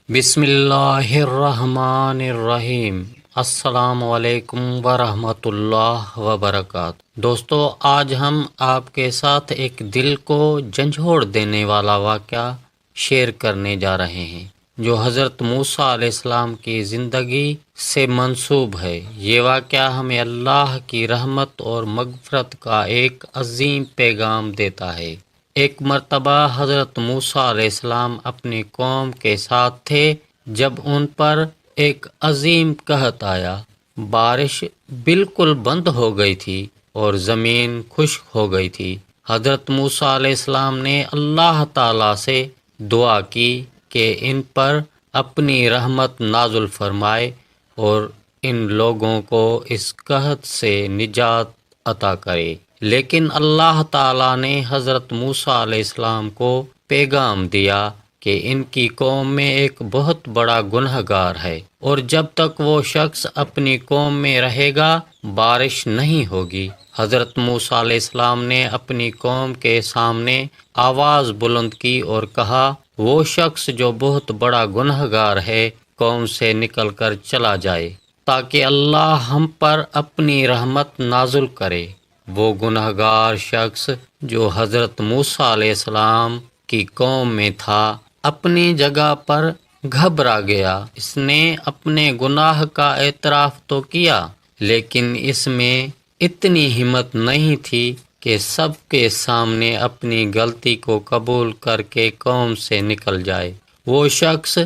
بسم اللہ الرحمن الرحیم۔ السلام علیکم ورحمۃ اللہ وبرکاتہ۔ دوستو، آج ہم آپ کے ساتھ ایک دل کو جھنجھوڑ دینے والا واقعہ شیئر کرنے جا رہے ہیں جو حضرت موسیٰ علیہ السلام کی زندگی سے منسوب ہے۔ یہ واقعہ ہمیں اللہ کی رحمت اور مغفرت کا ایک عظیم پیغام دیتا ہے۔ ایک مرتبہ حضرت موسیٰ علیہ السلام اپنی قوم کے ساتھ تھے جب ان پر ایک عظیم قحط آیا۔ بارش بالکل بند ہو گئی تھی اور زمین خشک ہو گئی تھی۔ حضرت موسیٰ علیہ السلام نے اللہ تعالیٰ سے دعا کی کہ ان پر اپنی رحمت نازل فرمائے اور ان لوگوں کو اس قحط سے نجات عطا کرے۔ لیکن اللہ تعالیٰ نے حضرت موسیٰ علیہ السلام کو پیغام دیا کہ ان کی قوم میں ایک بہت بڑا گنہگار ہے اور جب تک وہ شخص اپنی قوم میں رہے گا بارش نہیں ہوگی۔ حضرت موسیٰ علیہ السلام نے اپنی قوم کے سامنے آواز بلند کی اور کہا، وہ شخص جو بہت بڑا گنہگار ہے قوم سے نکل کر چلا جائے تاکہ اللہ ہم پر اپنی رحمت نازل کرے۔ وہ گنہگار شخص جو حضرت موسیٰ علیہ السلام کی قوم میں تھا اپنی جگہ پر گھبرا گیا۔ اس نے اپنے گناہ کا اعتراف تو کیا لیکن اس میں اتنی ہمت نہیں تھی کہ سب کے سامنے اپنی غلطی کو قبول کر کے قوم سے نکل جائے۔ وہ شخص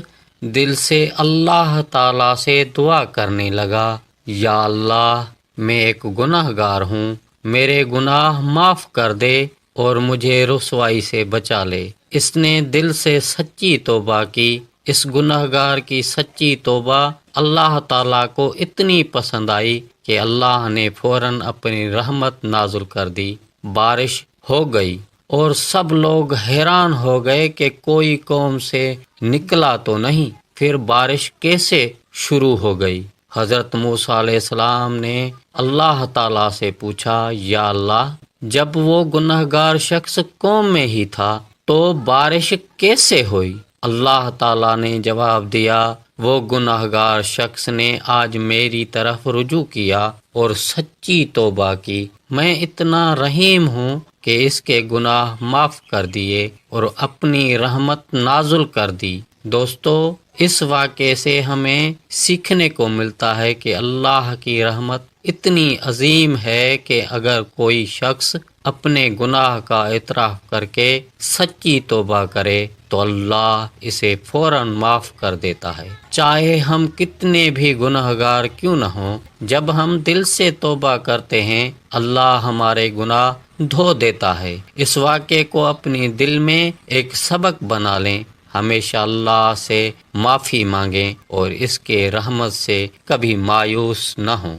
دل سے اللہ تعالیٰ سے دعا کرنے لگا، یا اللہ، میں ایک گنہگار ہوں، میرے گناہ معاف کر دے اور مجھے رسوائی سے بچا لے۔ اس نے دل سے سچی توبہ کی۔ اس گنہگار کی سچی توبہ اللہ تعالیٰ کو اتنی پسند آئی کہ اللہ نے فوراً اپنی رحمت نازل کر دی۔ بارش ہو گئی اور سب لوگ حیران ہو گئے کہ کوئی قوم سے نکلا تو نہیں، پھر بارش کیسے شروع ہو گئی؟ حضرت موسیٰ علیہ السلام نے اللہ تعالیٰ سے پوچھا، یا اللہ، جب وہ گنہگار شخص قوم میں ہی تھا تو بارش کیسے ہوئی؟ اللہ تعالیٰ نے جواب دیا، وہ گنہگار شخص نے آج میری طرف رجوع کیا اور سچی توبہ کی۔ میں اتنا رحیم ہوں کہ اس کے گناہ معاف کر دیے اور اپنی رحمت نازل کر دی۔ دوستو، اس واقعے سے ہمیں سیکھنے کو ملتا ہے کہ اللہ کی رحمت اتنی عظیم ہے کہ اگر کوئی شخص اپنے گناہ کا اعتراف کر کے سچی توبہ کرے تو اللہ اسے فوراً معاف کر دیتا ہے، چاہے ہم کتنے بھی گنہگار کیوں نہ ہوں۔ جب ہم دل سے توبہ کرتے ہیں اللہ ہمارے گناہ دھو دیتا ہے۔ اس واقعے کو اپنی دل میں ایک سبق بنا لیں، ہمیشہ اللہ سے معافی مانگیں اور اس کے رحمت سے کبھی مایوس نہ ہوں۔